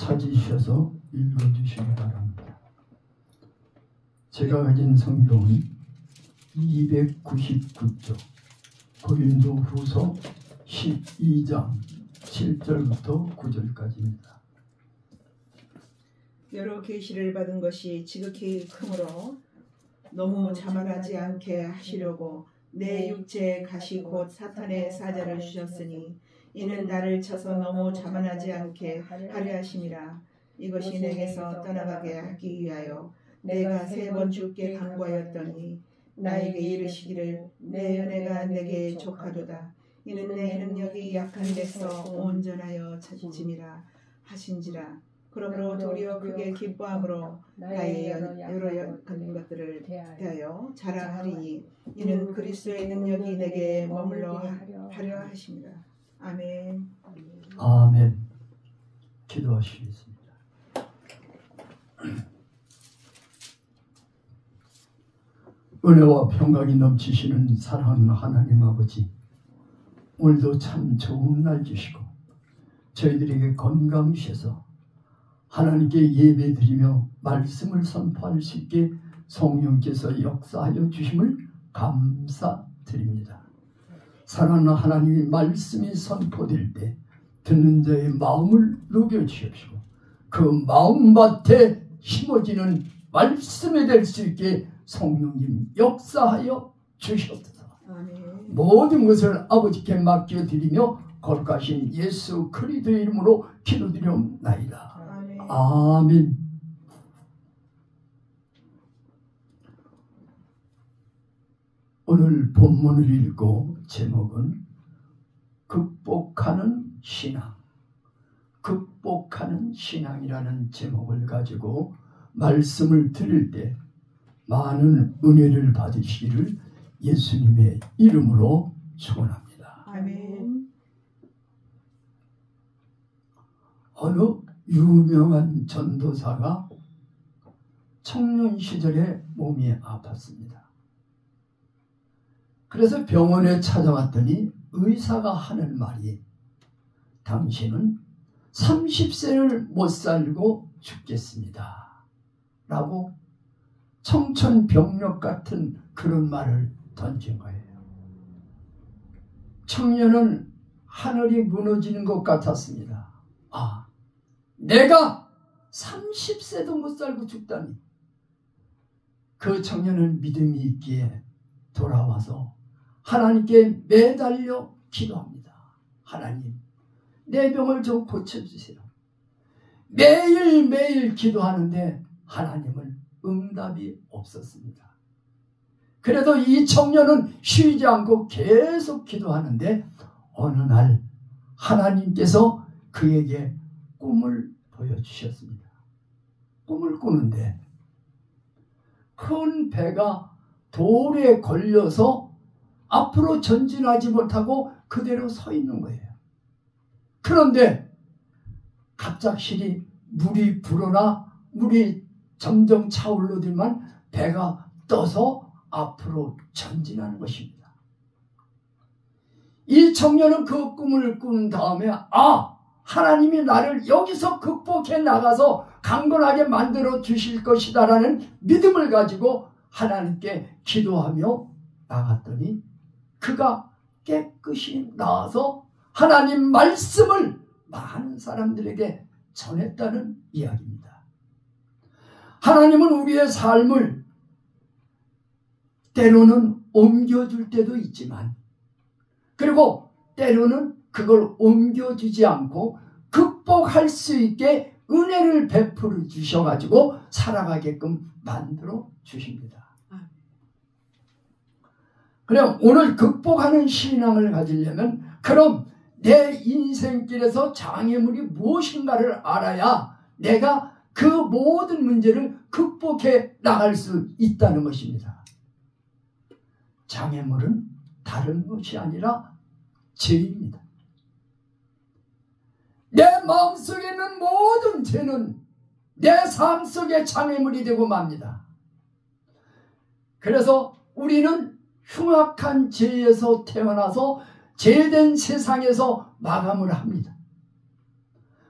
찾으셔서 읽어주시기 바랍니다. 제가 가진 성경은 299쪽 고린도후서 12장 7절부터 9절까지입니다. 여러 계시를 받은 것이 지극히 크므로 너무 자만하지 않게 하시려고 내 육체에 가시 곧 사탄의 사자를 주셨으니 이는 나를 쳐서 너무 자만하지 않게 하려 하심이라. 이것이 내게서 떠나가게 하기 위하여 내가 3번 주께 간구하였더니 나에게 이르시기를 내 은혜가 내게 족하도다. 이는 내 능력이 약한 데서 온전하여 찾음이라 하신지라. 그러므로 도리어 크게 기뻐함으로 나의 여러 약한 것들을 대하여 자랑하리니 이는 그리스도의 능력이 내게 머물러 하려 하십니다. 아멘. 아멘. 기도하시겠습니다. 은혜와 평강이 넘치시는 사랑하는 하나님 아버지, 오늘도 참 좋은 날 주시고 저희들에게 건강 주셔서 하나님께 예배드리며 말씀을 선포할 수 있게 성령께서 역사하여 주심을 감사드립니다. 사랑하는 하나님의 말씀이 선포될 때 듣는 자의 마음을 녹여주십시오. 그 마음밭에 심어지는 말씀이 될 수 있게 성령님 역사하여 주시옵소서. 모든 것을 아버지께 맡겨드리며 거룩하신 예수 그리스도의 이름으로 기도드리옵나이다. 아멘. 오늘 본문을 읽고 제목은 극복하는 신앙, 극복하는 신앙이라는 제목을 가지고 말씀을 드릴 때 많은 은혜를 받으시기를 예수님의 이름으로 축원합니다. 아멘. 어느 유명한 전도사가 청년 시절에 몸이 아팠습니다. 그래서 병원에 찾아갔더니 의사가 하는 말이 당신은 30세를 못 살고 죽겠습니다 라고 청천벽력 같은 그런 말을 던진 거예요. 청년은 하늘이 무너지는 것 같았습니다. 아, 내가 30세도 못 살고 죽다니. 그 청년은 믿음이 있기에 돌아와서 하나님께 매달려 기도합니다. 하나님, 내 병을 좀 고쳐주세요. 매일매일 기도하는데 하나님은 응답이 없었습니다. 그래도 이 청년은 쉬지 않고 계속 기도하는데 어느 날 하나님께서 그에게 꿈을 보여주셨습니다. 꿈을 꾸는데 큰 배가 돌에 걸려서 앞으로 전진하지 못하고 그대로 서 있는 거예요. 그런데 갑작스레 물이 불어나 물이 점점 차오르더만 배가 떠서 앞으로 전진하는 것입니다. 이 청년은 그 꿈을 꾼 다음에 하나님이 나를 여기서 극복해 나가서 강건하게 만들어 주실 것이다라는 믿음을 가지고 하나님께 기도하며 나갔더니 그가 깨끗이 나와서 하나님 말씀을 많은 사람들에게 전했다는 이야기입니다. 하나님은 우리의 삶을 때로는 옮겨줄 때도 있지만 그리고 때로는 그걸 옮겨주지 않고 극복할 수 있게 은혜를 베풀어 주셔가지고 살아가게끔 만들어 주십니다. 그럼 오늘 극복하는 신앙을 가지려면 그럼 내 인생길에서 장애물이 무엇인가를 알아야 내가 그 모든 문제를 극복해 나갈 수 있다는 것입니다. 장애물은 다른 것이 아니라 죄입니다. 내 마음속에 있는 모든 죄는 내 삶 속에 장애물이 되고 맙니다. 그래서 우리는 흉악한 죄에서 태어나서 죄된 세상에서 마감을 합니다.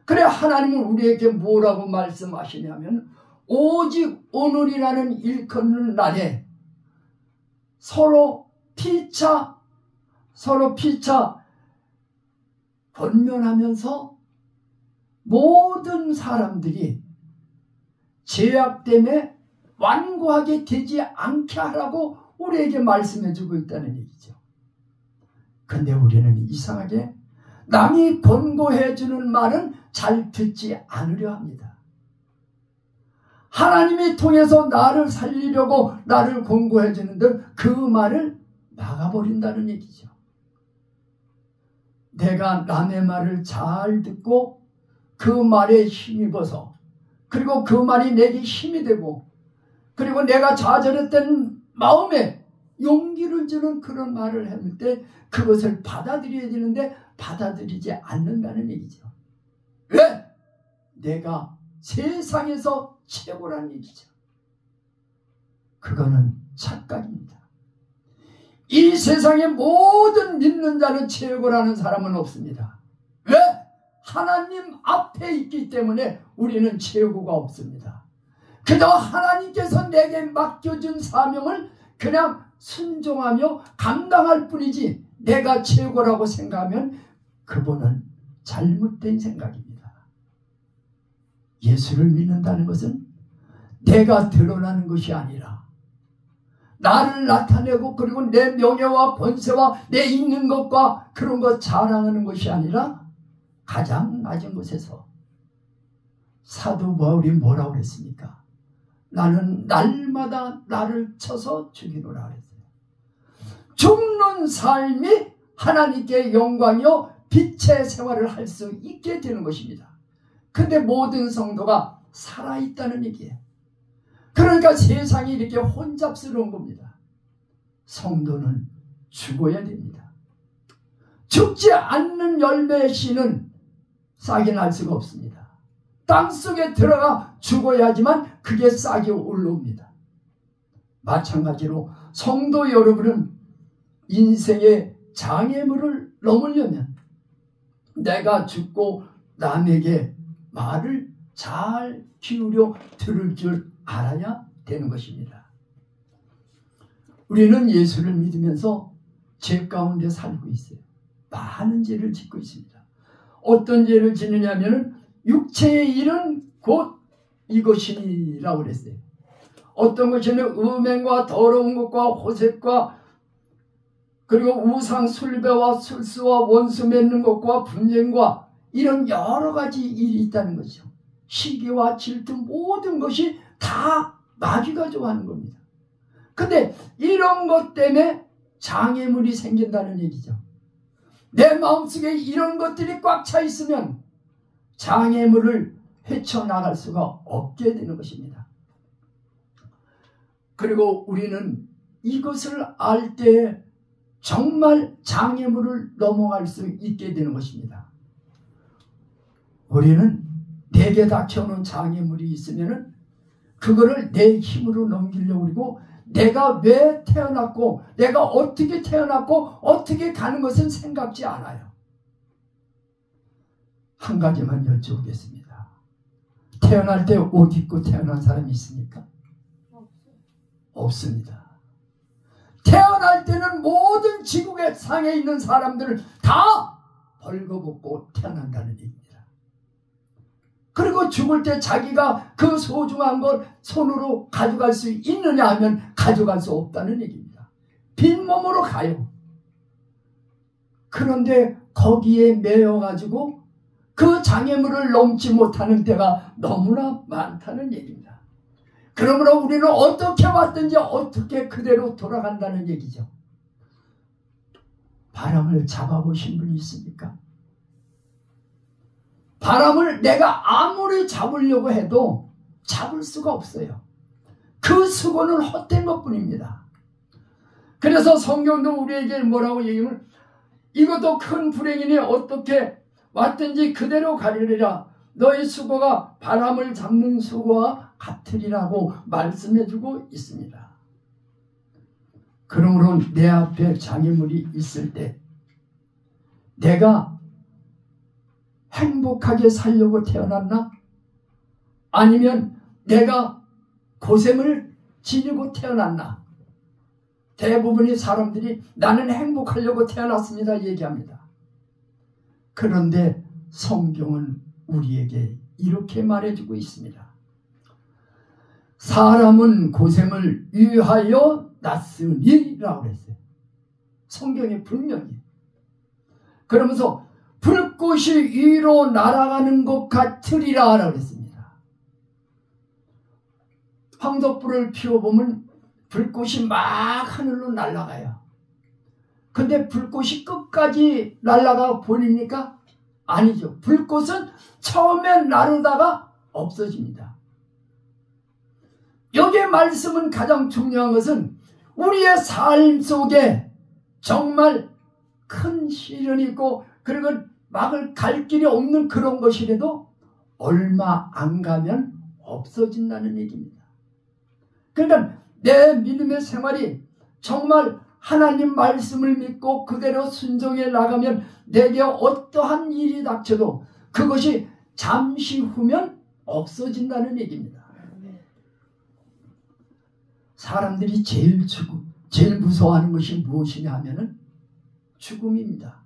그래 하나님은 우리에게 뭐라고 말씀하시냐면 오직 오늘이라는 일컫는 날에 서로 피차 권면하면서 모든 사람들이 죄악 때문에 완고하게 되지 않게 하라고 우리에게 말씀해주고 있다는 얘기죠. 근데 우리는 이상하게 남이 권고해주는 말은 잘 듣지 않으려 합니다. 하나님이 통해서 나를 살리려고 나를 권고해주는데 그 말을 막아버린다는 얘기죠. 내가 남의 말을 잘 듣고 그 말에 힘입어서 그리고 그 말이 내게 힘이 되고 그리고 내가 좌절했던 마음에 용기를 주는 그런 말을 할 때 그것을 받아들여야 되는데 받아들이지 않는다는 얘기죠. 왜? 내가 세상에서 최고라는 얘기죠. 그거는 착각입니다. 이 세상의 모든 믿는 자는 최고라는 사람은 없습니다. 왜? 하나님 앞에 있기 때문에 우리는 최고가 없습니다. 그저 하나님께서 내게 맡겨준 사명을 그냥 순종하며 감당할 뿐이지 내가 최고라고 생각하면 그분은 잘못된 생각입니다. 예수를 믿는다는 것은 내가 드러나는 것이 아니라 나를 나타내고 그리고 내 명예와 번세와 내 있는 것과 그런 것 자랑하는 것이 아니라 가장 낮은 곳에서 사도 바울이 뭐라고 그랬습니까? 나는 날마다 나를 쳐서 죽이노라 그랬어요. 죽는 삶이 하나님께 영광이요 빛의 생활을 할 수 있게 되는 것입니다. 근데 모든 성도가 살아있다는 얘기예요. 그러니까 세상이 이렇게 혼잡스러운 겁니다. 성도는 죽어야 됩니다. 죽지 않는 열매의 씨는 싹이 날 수가 없습니다. 땅속에 들어가 죽어야지만 그게 싹이 올라옵니다. 마찬가지로 성도 여러분은 인생의 장애물을 넘으려면 내가 죽고 남에게 말을 잘 기울여 들을 줄 알아야 되는 것입니다. 우리는 예수를 믿으면서 죄 가운데 살고 있어요. 많은 죄를 짓고 있습니다. 어떤 죄를 짓느냐면 육체의 일은 곧 이것이니라고 그랬어요. 어떤 것이냐면 음행과 더러운 것과 호색과 그리고 우상 숭배와 술수와 원수 맺는 것과 분쟁과 이런 여러 가지 일이 있다는 것이죠. 시기와 질투 모든 것이 다 마귀가 좋아하는 겁니다. 근데 이런 것 때문에 장애물이 생긴다는 얘기죠. 내 마음속에 이런 것들이 꽉 차 있으면 장애물을 헤쳐나갈 수가 없게 되는 것입니다. 그리고 우리는 이것을 알 때 정말 장애물을 넘어갈 수 있게 되는 것입니다. 우리는 내게 닥쳐오는 장애물이 있으면 그거를 내 힘으로 넘기려고 그러고 내가 왜 태어났고 내가 어떻게 태어났고 어떻게 가는 것은 생각지 않아요. 한 가지만 여쭤보겠습니다. 태어날 때 옷 입고 태어난 사람이 있습니까? 없습니다. 태어날 때는 모든 지구의 상에 있는 사람들을 다 벌거벗고 태어난다는 얘기입니다. 그리고 죽을 때 자기가 그 소중한 걸 손으로 가져갈 수 있느냐 하면 가져갈 수 없다는 얘기입니다. 빈몸으로 가요. 그런데 거기에 매여가지고 그 장애물을 넘지 못하는 때가 너무나 많다는 얘기입니다. 그러므로 우리는 어떻게 왔든지 어떻게 그대로 돌아간다는 얘기죠. 바람을 잡아보신 분이 있습니까? 바람을 내가 아무리 잡으려고 해도 잡을 수가 없어요. 그 수고는 헛된 것뿐입니다. 그래서 성경도 우리에게 뭐라고 얘기하면 이것도 큰 불행이니 어떻게 왔든지 그대로 가리리라. 너의 수고가 바람을 잡는 수고와 같으리라고 말씀해주고 있습니다. 그러므로 내 앞에 장애물이 있을 때 내가 행복하게 살려고 태어났나? 아니면 내가 고생을 지니고 태어났나? 대부분의 사람들이 나는 행복하려고 태어났습니다 얘기합니다. 그런데 성경은 우리에게 이렇게 말해주고 있습니다. 사람은 고생을 위하여 났으니라고 그랬어요. 성경에 분명히. 그러면서 불꽃이 위로 날아가는 것 같으리라 라고 그랬습니다. 황덕불을 피워보면 불꽃이 막 하늘로 날아가요. 근데 불꽃이 끝까지 날아가 버립니까? 아니죠. 불꽃은 처음에 나르다가 없어집니다. 여기에 말씀은 가장 중요한 것은 우리의 삶 속에 정말 큰 시련이 있고 그리고 막을 갈 길이 없는 그런 것이라도 얼마 안 가면 없어진다는 얘기입니다. 그러니까 내 믿음의 생활이 정말 하나님 말씀을 믿고 그대로 순종해 나가면 내게 어떠한 일이 닥쳐도 그것이 잠시 후면 없어진다는 얘기입니다. 사람들이 제일 무서워하는 것이 무엇이냐 하면은 죽음입니다.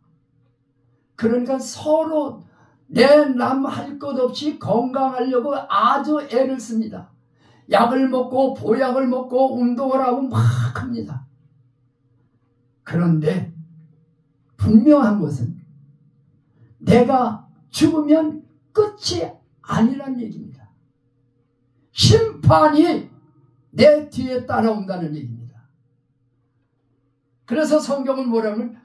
그러니까 서로 내 남 할 것 없이 건강하려고 아주 애를 씁니다. 약을 먹고 보약을 먹고 운동을 하고 막 합니다. 그런데 분명한 것은 내가 죽으면 끝이 아니란 얘기입니다. 심판이 내 뒤에 따라온다는 얘기입니다. 그래서 성경은 뭐라면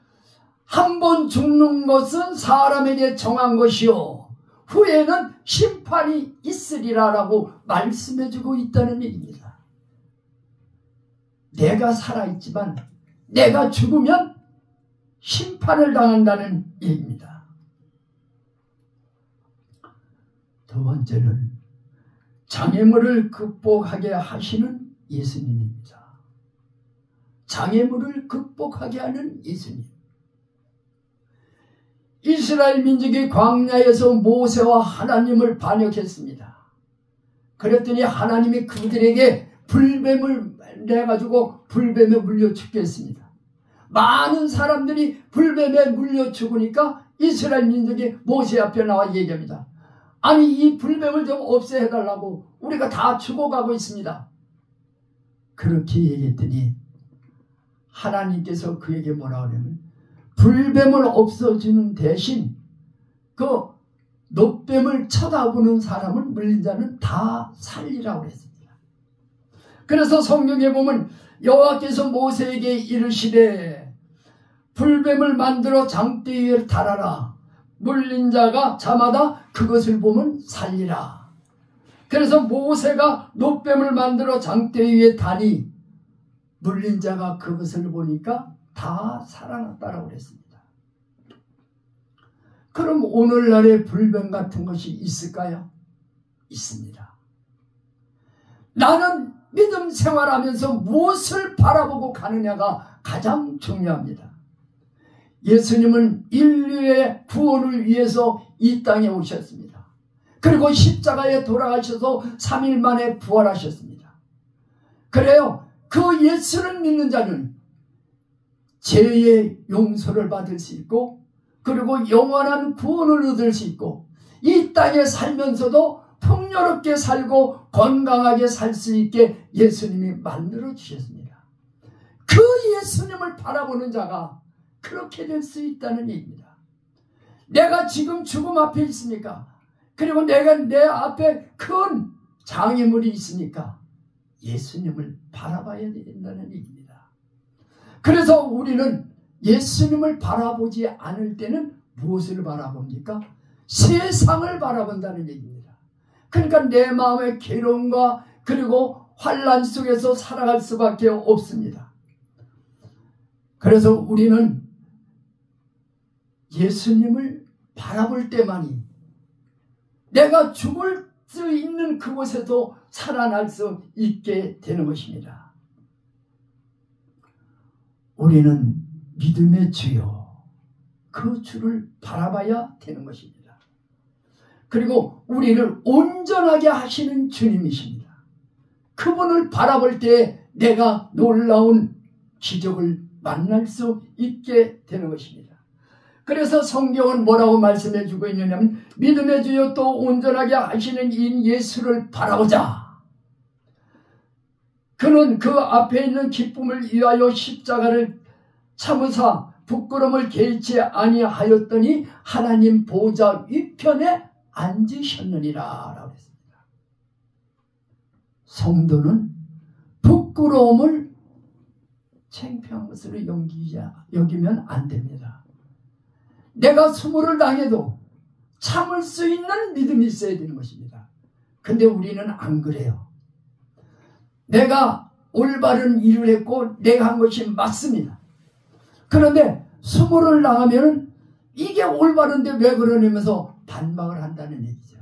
한 번 죽는 것은 사람에게 정한 것이요 후에는 심판이 있으리라 라고 말씀해주고 있다는 얘기입니다. 내가 살아있지만 내가 죽으면 심판을 당한다는 얘기입니다. 두 번째는 장애물을 극복하게 하시는 예수님입니다. 장애물을 극복하게 하는 예수님. 이스라엘 민족이 광야에서 모세와 하나님을 반역했습니다. 그랬더니 하나님이 그들에게 불뱀을 내가지고 불뱀에 물려 죽게 했습니다. 많은 사람들이 불뱀에 물려 죽으니까 이스라엘 민족이 모세 앞에 나와 얘기합니다. 아니 이 불뱀을 좀 없애해달라고 우리가 다 죽어가고 있습니다. 그렇게 얘기했더니 하나님께서 그에게 뭐라 그러냐면 불뱀을 없어주는 대신 그 놋뱀을 쳐다보는 사람을 물린 자는 다 살리라고 했습니다. 그래서 성경에 보면 여호와께서 모세에게 이르시되 불뱀을 만들어 장대 위에 달아라. 물린 자가 자마다 그것을 보면 살리라. 그래서 모세가 놋뱀을 만들어 장대 위에 다니 물린 자가 그것을 보니까 다 살아났다라고 그랬습니다. 그럼 오늘날의 불뱀 같은 것이 있을까요? 있습니다. 나는 믿음 생활하면서 무엇을 바라보고 가느냐가 가장 중요합니다. 예수님은 인류의 구원을 위해서 이 땅에 오셨습니다. 그리고 십자가에 돌아가셔서 3일 만에 부활하셨습니다. 그래요. 그 예수를 믿는 자는 죄의 용서를 받을 수 있고 그리고 영원한 구원을 얻을 수 있고 이 땅에 살면서도 풍요롭게 살고 건강하게 살 수 있게 예수님이 만들어 주셨습니다. 그 예수님을 바라보는 자가 그렇게 될 수 있다는 얘기입니다. 내가 지금 죽음 앞에 있으니까 그리고 내가 내 앞에 큰 장애물이 있으니까 예수님을 바라봐야 된다는 얘기입니다. 그래서 우리는 예수님을 바라보지 않을 때는 무엇을 바라봅니까? 세상을 바라본다는 얘기입니다. 그러니까 내 마음의 괴로움과 그리고 환난 속에서 살아갈 수밖에 없습니다. 그래서 우리는 예수님을 바라볼 때만이 내가 죽을 수 있는 그곳에도 살아날 수 있게 되는 것입니다. 우리는 믿음의 주요 그 주를 바라봐야 되는 것입니다. 그리고 우리를 온전하게 하시는 주님이십니다. 그분을 바라볼 때 내가 놀라운 기적을 만날 수 있게 되는 것입니다. 그래서 성경은 뭐라고 말씀해 주고 있느냐면 믿음의 주여 또 온전하게 하시는 이 예수를 바라보자. 그는 그 앞에 있는 기쁨을 위하여 십자가를 참으사 부끄러움을 개의치 아니하였더니 하나님 보좌 위편에 앉으셨느니라 라고 했습니다. 성도는 부끄러움을 창피한 것으로 여기면 안 됩니다. 내가 수모를 당해도 참을 수 있는 믿음이 있어야 되는 것입니다. 근데 우리는 안 그래요. 내가 올바른 일을 했고 내가 한 것이 맞습니다. 그런데 수모를 당하면 이게 올바른데 왜 그러냐면서 반박을 한다는 얘기죠.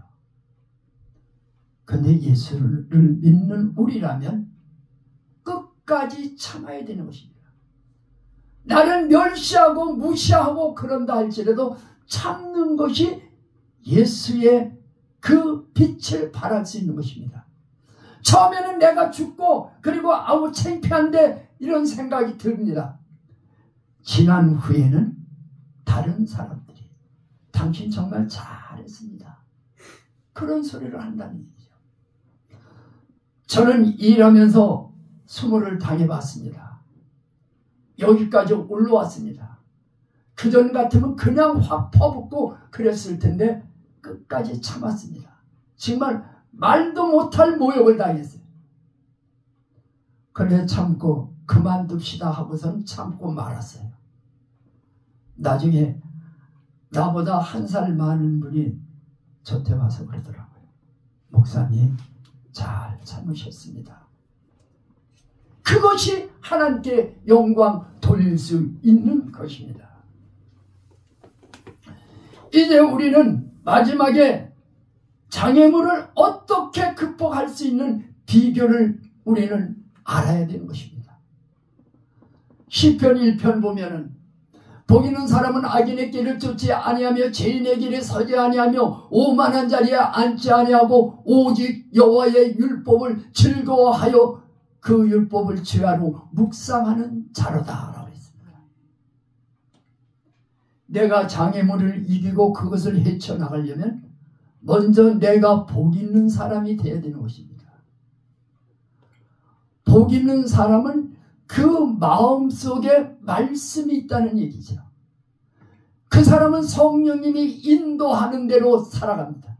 근데 예수를 믿는 우리라면 끝까지 참아야 되는 것입니다. 나를 멸시하고 무시하고 그런다 할지라도 참는 것이 예수의 그 빛을 발할 수 있는 것입니다. 처음에는 내가 죽고 그리고 아우 창피한데 이런 생각이 듭니다. 지난 후에는 다른 사람들이 당신 정말 잘했습니다. 그런 소리를 한다는 얘기죠. 저는 일하면서 수모를 당해봤습니다. 여기까지 올라왔습니다. 그전 같으면 그냥 확 퍼붓고 그랬을 텐데 끝까지 참았습니다. 정말 말도 못할 모욕을 당했어요. 그래 참고 그만둡시다 하고선 참고 말았어요. 나중에 나보다 한 살 많은 분이 저한테 와서 그러더라고요. 목사님 잘 참으셨습니다. 그것이 하나님께 영광 돌릴 수 있는 것입니다. 이제 우리는 마지막에 장애물을 어떻게 극복할 수 있는 비결을 우리는 알아야 되는 것입니다. 시편 1편 보면은 복 있는 사람은 악인의 길을 쫓지 아니하며 죄인의 길에 서지 아니하며 오만한 자리에 앉지 아니하고 오직 여호와의 율법을 즐거워하여 그 율법을 주야로 묵상하는 자로다 라고 했습니다. 내가 장애물을 이기고 그것을 헤쳐나가려면 먼저 내가 복 있는 사람이 되어야 되는 것입니다. 복 있는 사람은 그 마음속에 말씀이 있다는 얘기죠. 그 사람은 성령님이 인도하는 대로 살아갑니다.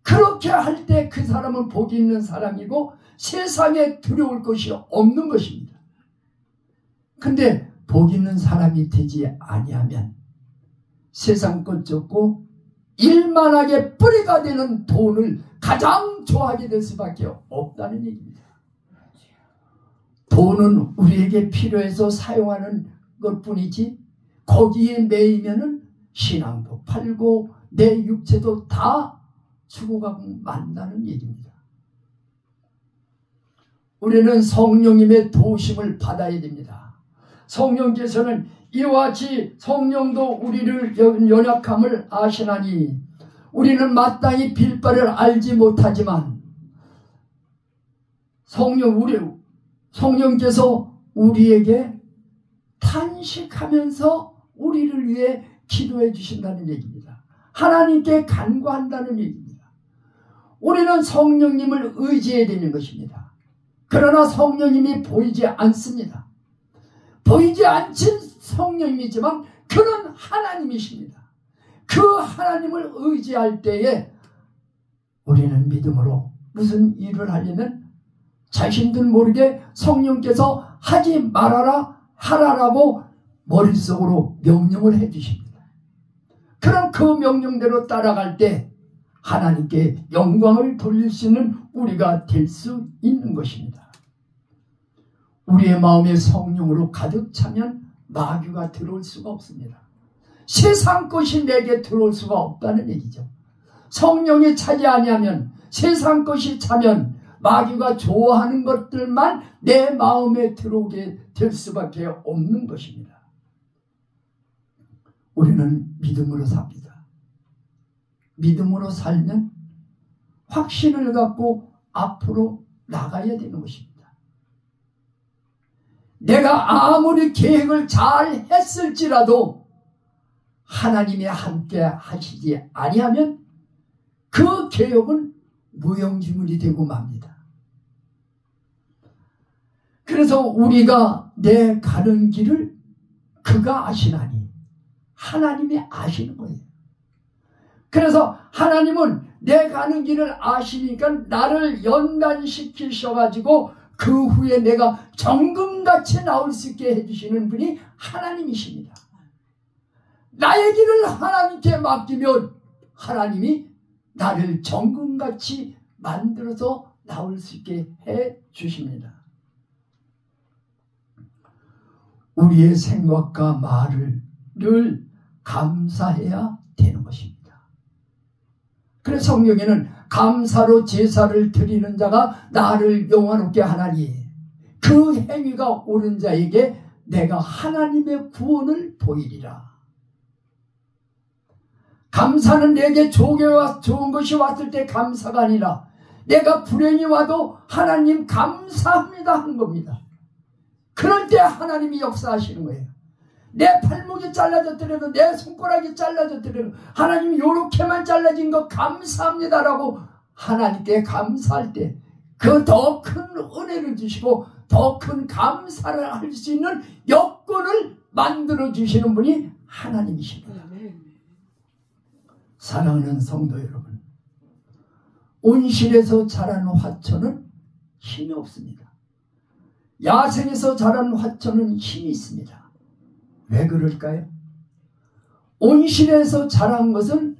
그렇게 할 때 그 사람은 복 있는 사람이고 세상에 두려울 것이 없는 것입니다. 근데 복 있는 사람이 되지 아니하면 세상 것 쫓고 일만하게 뿌리가 되는 돈을 가장 좋아하게 될 수밖에 없다는 얘기입니다. 돈은 우리에게 필요해서 사용하는 것뿐이지 거기에 매이면은 신앙도 팔고 내 육체도 다 죽어가고 만다는 얘기입니다. 우리는 성령님의 도우심을 받아야 됩니다. 성령께서는 이와 같이 성령도 우리를 연약함을 아시나니 우리는 마땅히 빌 바를 알지 못하지만 성령께서 우리에게 탄식하면서 우리를 위해 기도해 주신다는 얘기입니다. 하나님께 간구한다는 얘기입니다. 우리는 성령님을 의지해야 되는 것입니다. 그러나 성령님이 보이지 않습니다. 보이지 않진 성령님이지만 그는 하나님이십니다. 그 하나님을 의지할 때에 우리는 믿음으로 무슨 일을 하려면 자신들 모르게 성령께서 하지 말아라 하라라고 머릿속으로 명령을 해주십니다. 그럼 그 명령대로 따라갈 때 하나님께 영광을 돌릴 수 있는 우리가 될 수 있는 것입니다. 우리의 마음에 성령으로 가득 차면 마귀가 들어올 수가 없습니다. 세상 것이 내게 들어올 수가 없다는 얘기죠. 성령이 차지 아니하면 세상 것이 차면 마귀가 좋아하는 것들만 내 마음에 들어오게 될 수밖에 없는 것입니다. 우리는 믿음으로 삽니다. 믿음으로 살면 확신을 갖고 앞으로 나가야 되는 것입니다. 내가 아무리 계획을 잘 했을지라도 하나님이 함께 하시지 아니하면 그 계획은 무용지물이 되고 맙니다. 그래서 우리가 내 가는 길을 그가 아시나니 하나님이 아시는 거예요. 그래서 하나님은 내 가는 길을 아시니까 나를 연단시키셔가지고 그 후에 내가 정금같이 나올 수 있게 해주시는 분이 하나님이십니다. 나의 길을 하나님께 맡기면 하나님이 나를 정금같이 만들어서 나올 수 있게 해주십니다. 우리의 생각과 말을 감사해야 되는 것입니다. 그래서 성경에는 감사로 제사를 드리는 자가 나를 영화롭게 하나니 그 행위가 옳은 자에게 내가 하나님의 구원을 보이리라. 감사는 내게 좋은 것이 왔을 때 감사가 아니라 내가 불행이 와도 하나님 감사합니다 하는 겁니다. 그럴 때 하나님이 역사하시는 거예요. 내 팔목이 잘라졌더라도 내 손가락이 잘라졌더라도 하나님이 요렇게만 잘라진 거 감사합니다라고 하나님께 감사할 때 그 더 큰 은혜를 주시고 더 큰 감사를 할 수 있는 여건을 만들어 주시는 분이 하나님이십니다. 사랑하는 성도 여러분, 온실에서 자란 화초는 힘이 없습니다. 야생에서 자란 화초는 힘이 있습니다. 왜 그럴까요? 온실에서 자란 것은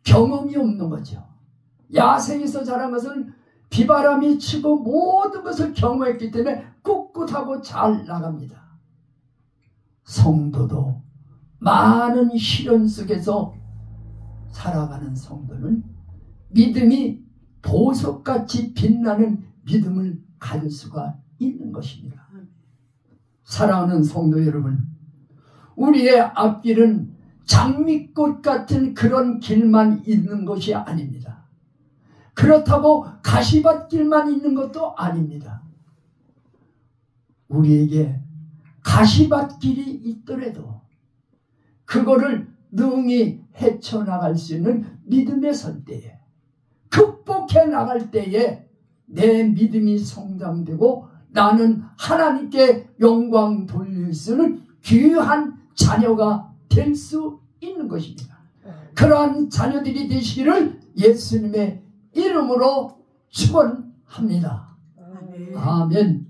경험이 없는 거죠. 야생에서 자란 것은 비바람이 치고 모든 것을 경험했기 때문에 꿋꿋하고 잘 나갑니다. 성도도 많은 시련 속에서 살아가는 성도는 믿음이 보석같이 빛나는 믿음을 가질 수가 있는 것입니다. 사랑하는 성도 여러분, 우리의 앞길은 장미꽃 같은 그런 길만 있는 것이 아닙니다. 그렇다고 가시밭길만 있는 것도 아닙니다. 우리에게 가시밭길이 있더라도 그거를 능히 헤쳐나갈 수 있는 믿음에 설 때에, 극복해 나갈 때에 내 믿음이 성장되고 나는 하나님께 영광 돌릴 수 있는 귀한 자녀가 될 수 있는 것입니다. 그러한 자녀들이 되시기를 예수님의 이름으로 축원합니다. 아멘.